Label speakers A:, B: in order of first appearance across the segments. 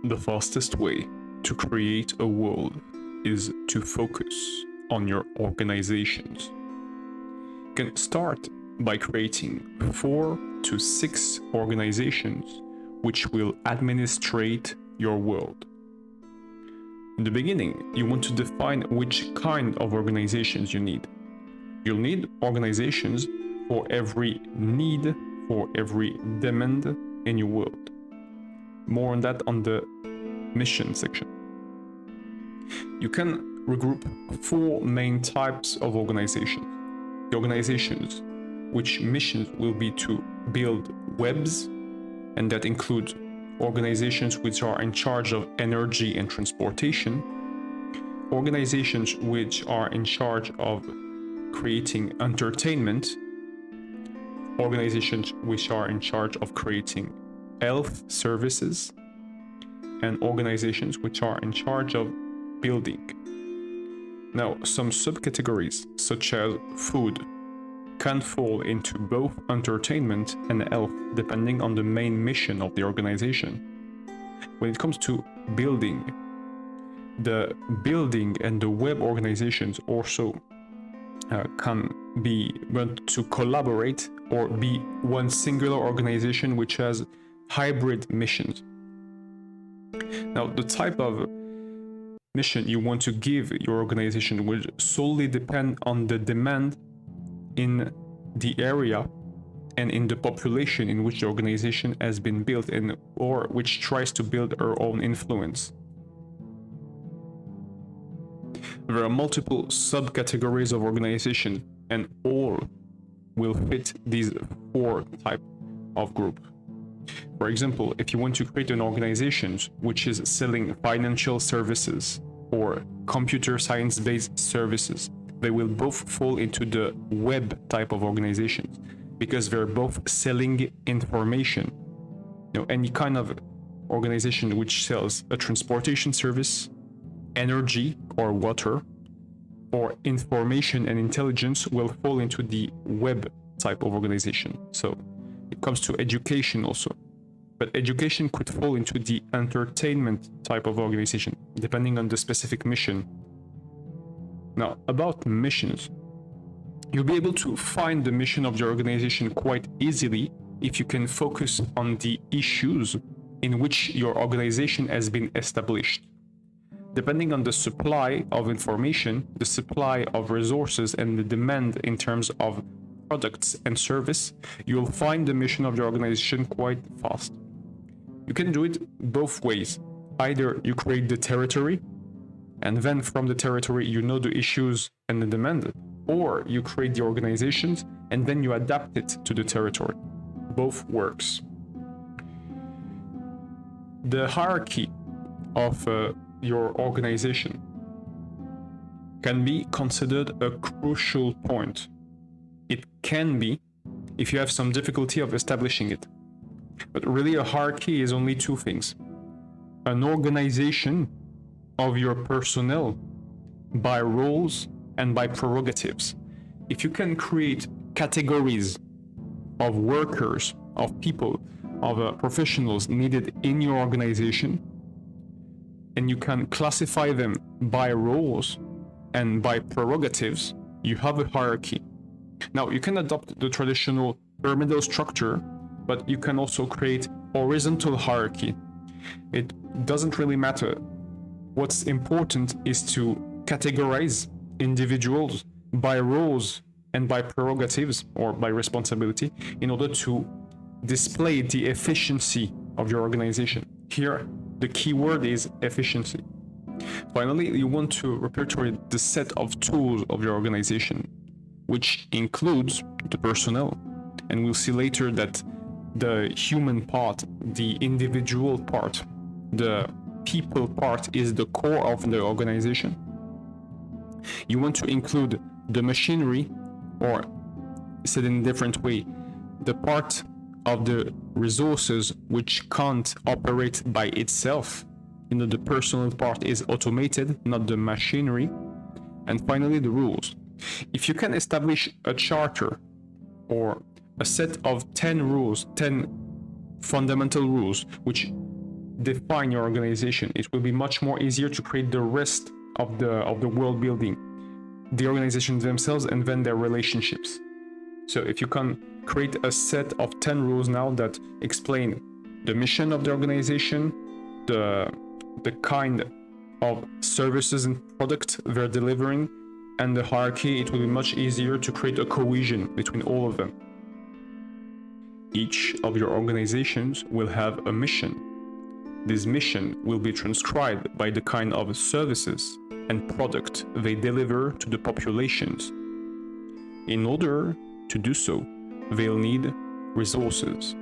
A: The fastest way to create a world is to focus on your organizations. You can start by creating 4 to 6 organizations which will administrate your world. In the beginning, you want to define which kind of organizations you need. You'll need organizations for every need, for every demand in your world. More on that on the mission section. You can regroup 4 main types of organizations. The organizations which missions will be to build webs, and that includes organizations which are in charge of energy and transportation, organizations which are in charge of creating entertainment, organizations which are in charge of creating health services, and organizations which are in charge of building. Now, some subcategories such as food can fall into both entertainment and health depending on the main mission of the organization. When it comes to building, the building and the web organizations also can be meant to collaborate or be one singular organization which has hybrid missions. Now, the type of mission you want to give your organization will solely depend on the demand in the area and in the population in which the organization has been built in, or which tries to build her own influence. There are multiple subcategories of organization, and all will fit these 4 types of group. For example, if you want to create an organization which is selling financial services or computer science-based services, they will both fall into the web type of organizations because they're both selling information. Any kind of organization which sells a transportation service, energy or water, or information and intelligence will fall into the web type of organization. So it comes to education also. But education could fall into the entertainment type of organization, depending on the specific mission. Now, about missions, you'll be able to find the mission of your organization quite easily if you can focus on the issues in which your organization has been established. Depending on the supply of information, the supply of resources, and the demand in terms of products and service, you'll find the mission of your organization quite fast. You can do it both ways. Either you create the territory, and then from the territory you know the issues and the demand, or you create the organizations and then you adapt it to the territory. Both works. The hierarchy of your organization can be considered a crucial point. It can be if you have some difficulty of establishing it. But really a hierarchy is only 2 things. An organization of your personnel by roles and by prerogatives. If you can create categories of workers, of people, of professionals needed in your organization, and you can classify them by roles and by prerogatives, you have a hierarchy. Now, you can adopt the traditional pyramidal structure, but you can also create horizontal hierarchy. It doesn't really matter. What's important is to categorize individuals by roles and by prerogatives or by responsibility in order to display the efficiency of your organization. Here, the key word is efficiency. Finally, you want to repertoire the set of tools of your organization, which includes the personnel. And we'll see later that the human part, the individual part, the people part is the core of the organization. You want to include the machinery, or said in a different way, the part of the resources which can't operate by itself. The personal part is automated, not the machinery. And finally, the rules. If you can establish a charter or a set of 10 rules, 10 fundamental rules, which define your organization, it will be much more easier to create the rest of the world building, the organizations themselves, and then their relationships. So if you can create a set of 10 rules now that explain the mission of the organization, the kind of services and products they're delivering, and the hierarchy, it will be much easier to create a cohesion between all of them. Each of your organizations will have a mission. This mission will be transcribed by the kind of services and product they deliver to the populations. In order to do so, they'll need resources.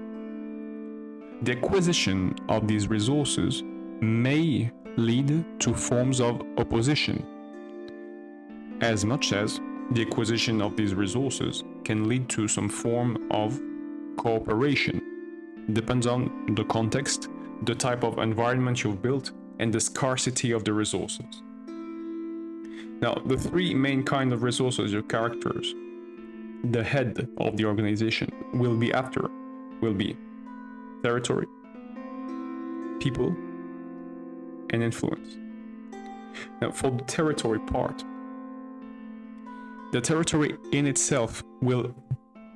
A: The acquisition of these resources may lead to forms of opposition, as much as the acquisition of these resources can lead to some form of cooperation. Depends on the context, the type of environment you've built, and the scarcity of the resources. Now, the three main kind of resources your characters, the head of the organization, will be after, will be territory, people, and influence. Now, for the territory part, the territory in itself will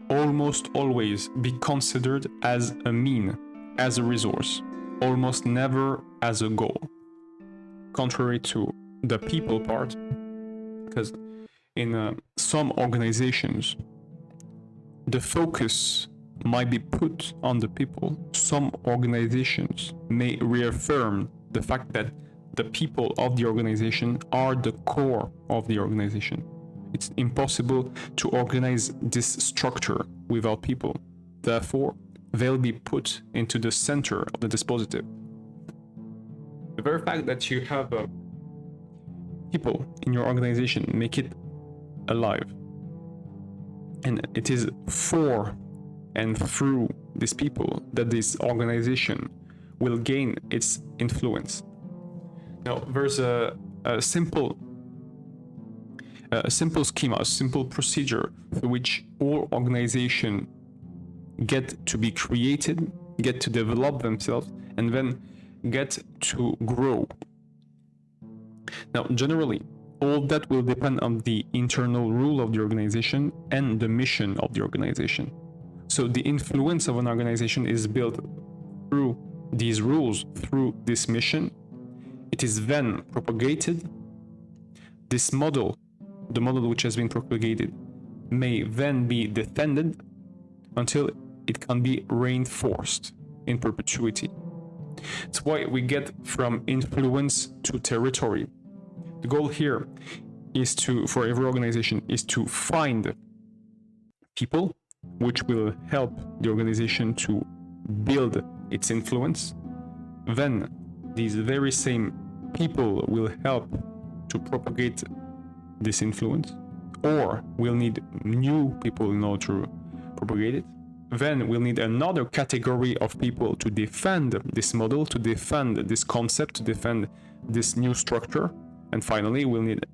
A: almost always be considered as a mean, as a resource, almost never as a goal. Contrary to the people part, because in some organizations, the focus might be put on the people. Some organizations may reaffirm the fact that the people of the organization are the core of the organization. It's impossible to organize this structure without people. Therefore, they'll be put into the center of the dispositive. The very fact that you have people in your organization make it alive. And it is for and through these people that this organization will gain its influence. Now, there's a simple schema, a simple procedure through which all organizations get to be created, get to develop themselves, and then get to grow. Now, generally, all that will depend on the internal rule of the organization and the mission of the organization. So the influence of an organization is built through these rules, through this mission. It is then propagated. This model, the model which has been propagated, may then be defended until it can be reinforced in perpetuity. That's why we get from influence to territory. The goal here is to, for every organization, is to find people which will help the organization to build its influence. Then these very same people will help to propagate this influence, or we'll need new people in order to propagate it. Then we'll need another category of people to defend this model, to defend this concept, to defend this new structure. And finally, we'll need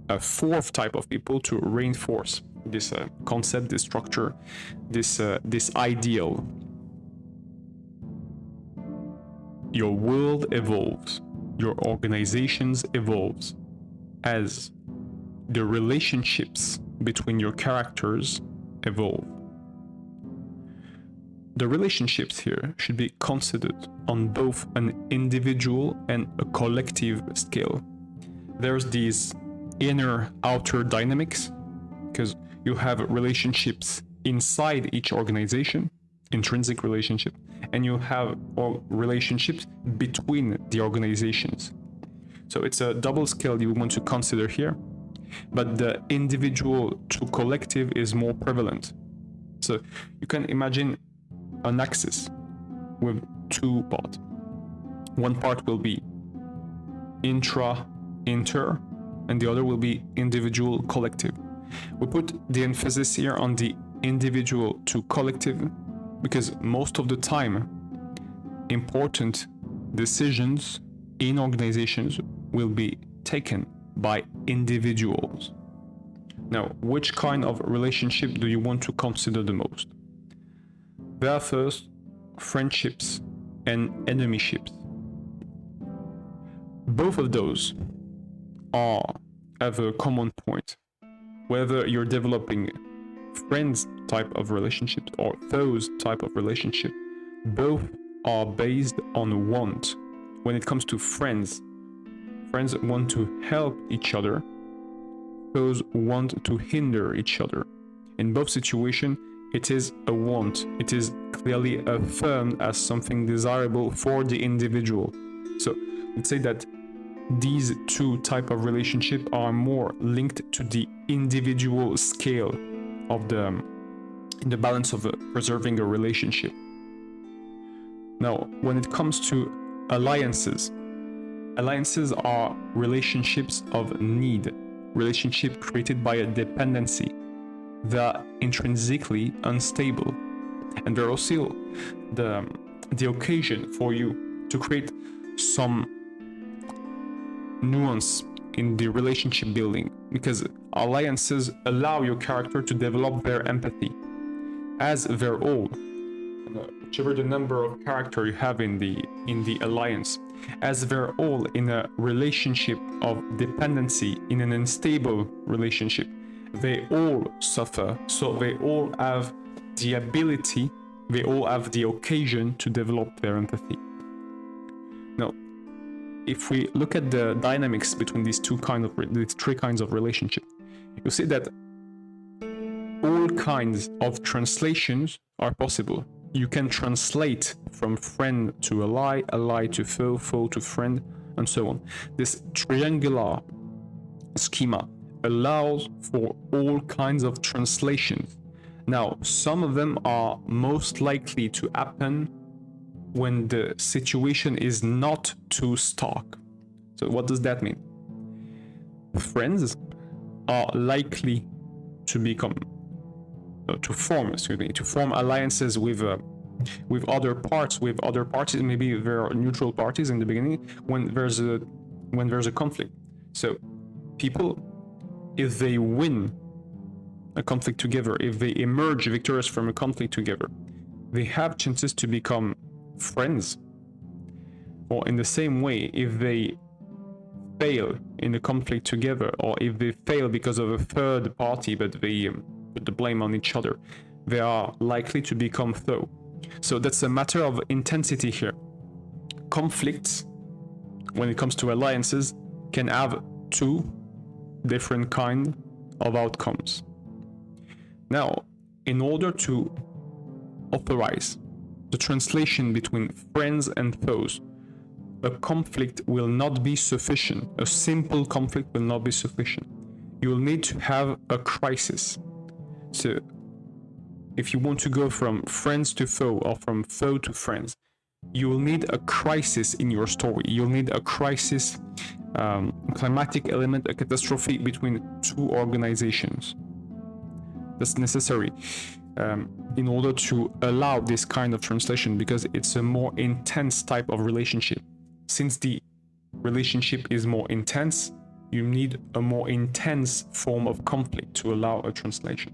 A: a fourth type of people to reinforce this concept, this structure, this ideal. Your world evolves, your organizations evolves as the relationships between your characters evolve. The relationships here should be considered on both an individual and a collective scale. There's these inner-outer dynamics, because you have relationships inside each organization, intrinsic relationship, and you have relationships between the organizations. So it's a double scale you want to consider here, but the individual to collective is more prevalent. So you can imagine an axis with two parts. One part will be inter, and the other will be individual collective. We put the emphasis here on the individual to collective because most of the time important decisions in organizations will be taken by individuals. Now, which kind of relationship do you want to consider the most? There are first friendships and enemyships. both of those have a common point. Whether you're developing friends type of relationships or foes type of relationship, both are based on want. When it comes to friends want to help each other, foes want to hinder each other. In both situations, it is a want. It is clearly affirmed as something desirable for the individual. So let's say that these two type of relationship are more linked to the individual scale of the balance of preserving a relationship. Now, when it comes to alliances are relationships of need, relationship created by a dependency. They are intrinsically unstable, and they're also the occasion for you to create some nuance in the relationship building, because alliances allow your character to develop their empathy. As they're all, whichever the number of character you have in the alliance, as they're all in a relationship of dependency, in an unstable relationship, they all suffer. So they all have the ability, they all have the occasion to develop their empathy. Now, if we look at the dynamics between these three kinds of relationship, you see that all kinds of translations are possible. You can translate from friend to ally to foe, foe to friend, and so on. This triangular schema allows for all kinds of translations. Now, some of them are most likely to happen when the situation is not too stark. So what does that mean? Friends are likely to to form alliances with other parties. Maybe there are neutral parties in the beginning when there's a conflict. So people, if they win a conflict together, if they emerge victorious from a conflict together, they have chances to become friends. Or in the same way, if they fail in a conflict together, or if they fail because of a third party but they put the blame on each other, they are likely to become foe. So that's a matter of intensity here. Conflicts, when it comes to alliances, can have two different kinds of outcomes. Now, in order to authorize the translation between friends and foes, a conflict will not be sufficient. A simple conflict will not be sufficient. You will need to have a crisis. So, if you want to go from friends to foe or from foe to friends, you will need a crisis in your story. You'll need a crisis, climatic element, a catastrophe between two organizations. That's necessary in order to allow this kind of translation, because it's a more intense type of relationship. Since the relationship is more intense, you need a more intense form of conflict to allow a translation.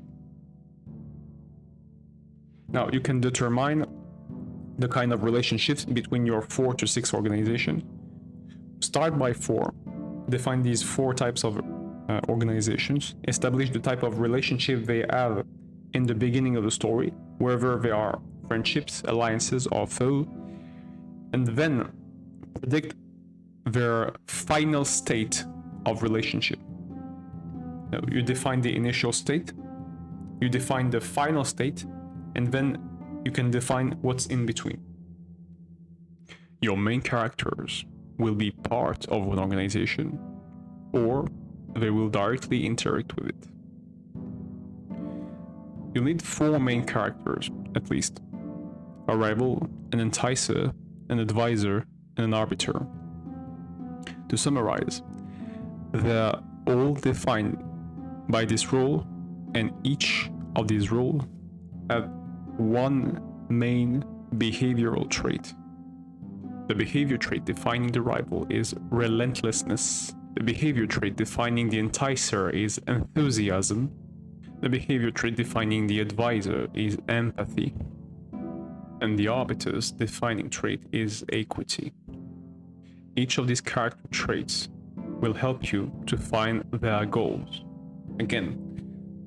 A: Now, you can determine the kind of relationships between your 4 to 6 organizations. Start by 4. Define these 4 types of organizations. Establish the type of relationship they have in the beginning of the story, whether they are friendships, alliances, or foe. And then predict their final state of relationship. Now, you define the initial state, you define the final state, and then you can define what's in between. Your main characters will be part of an organization, or they will directly interact with it. You'll need 4 main characters, at least: a rival, an enticer, an advisor, and an arbiter. To summarize, they're all defined by this role, and each of these roles have one main behavioral trait. The behavior trait defining the rival is relentlessness. The behavior trait defining the enticer is enthusiasm. The behavior trait defining the advisor is empathy. And the arbiter's defining trait is equity. each of these character traits will help you to find their goals. Again,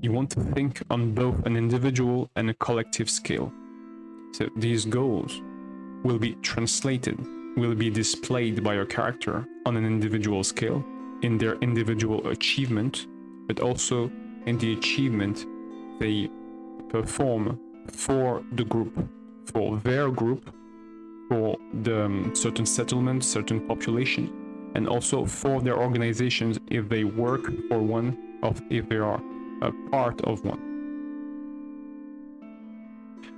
A: you want to think on both an individual and a collective scale. So these goals will be translated, will be displayed by your character on an individual scale, in their individual achievement, but also in the achievement they perform for the group, for their group, for the certain settlement, certain population, and also for their organizations if they work for one, or if they are a part of one.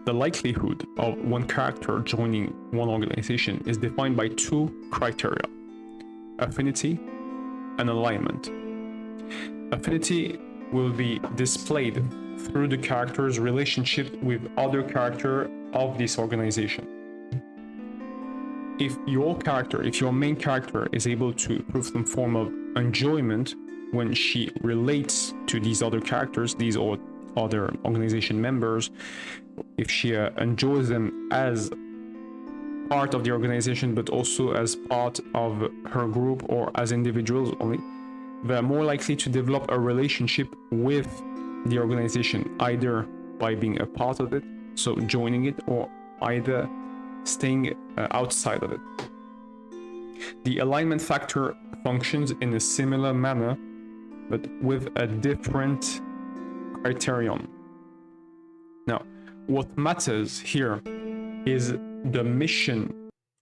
A: The likelihood of one character joining one organization is defined by two criteria: affinity and alignment. Affinity will be displayed through the character's relationship with other characters of this organization. If your main character is able to prove some form of enjoyment when she relates to these other characters, these other organization members, if she enjoys them as part of the organization, but also as part of her group or as individuals only, they're more likely to develop a relationship with the organization, either by being a part of it, so joining it, or either staying outside of it. The alignment factor functions in a similar manner, but with a different criterion. Now, what matters here is the mission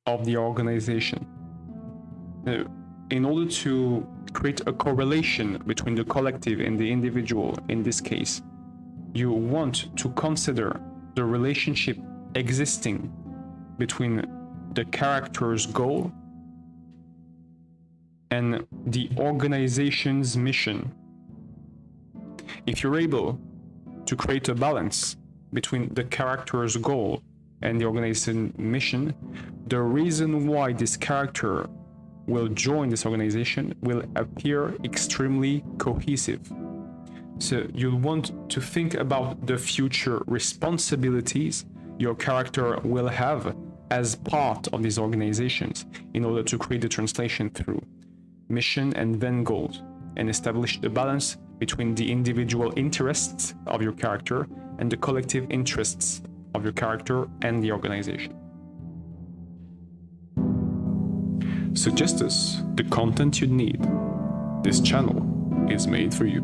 A: of the organization. In order to create a correlation between the collective and the individual, in this case, you want to consider the relationship existing between the character's goal and the organization's mission. If you're able to create a balance between the character's goal and the organization's mission, the reason why this character will join this organization will appear extremely cohesive. So you'll want to think about the future responsibilities your character will have as part of these organizations in order to create the translation through mission and then goals, and establish the balance between the individual interests of your character and the collective interests of your character and the organization. Suggest us the content you need. This channel is made for you.